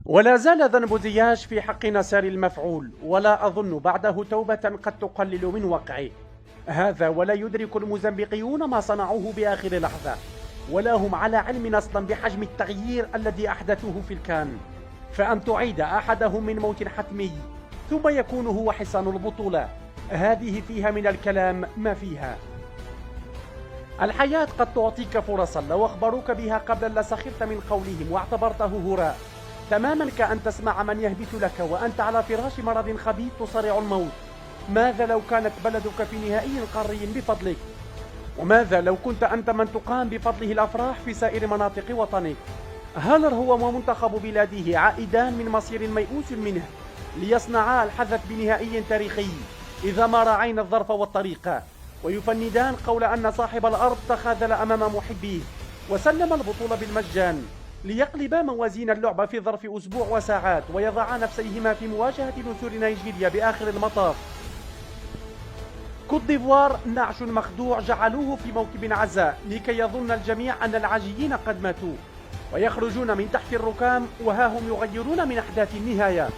ولا زال ذنب زياش في حق نسار المفعول، ولا أظن بعده توبة قد تقلل من وقعه هذا، ولا يدرك الموزمبيقيون ما صنعوه بآخر لحظة، ولا هم على علم أصلا بحجم التغيير الذي أحدثوه في الكان. فأن تعيد أحدهم من موت حتمي ثم يكون هو حصان البطولة، هذه فيها من الكلام ما فيها. الحياة قد تعطيك فرصا لو أخبروك بها قبل لسخرت من قولهم واعتبرته هراء، تماما كأن تسمع من يهبط لك وأنت على فراش مرض خبيث تصارع الموت. ماذا لو كانت بلدك في نهائي قاري بفضلك؟ وماذا لو كنت أنت من تقام بفضله الأفراح في سائر مناطق وطنك؟ هل هو ومنتخب بلاده عائدان من مصير ميؤوس منه ليصنعا الحدث بنهائي تاريخي إذا ما راعينا الظرف والطريقة، ويفندان قول أن صاحب الأرض تخاذل أمام محبيه وسلم البطولة بالمجان، ليقلبا موازين اللعبة في ظرف أسبوع وساعات ويضعا نفسيهما في مواجهة نسور نيجيريا بآخر المطاف؟ كوت ديفوار نعش مخدوع جعلوه في موكب عزاء لكي يظن الجميع أن العاجيين قد ماتوا، ويخرجون من تحت الركام وها هم يغيرون من أحداث النهاية.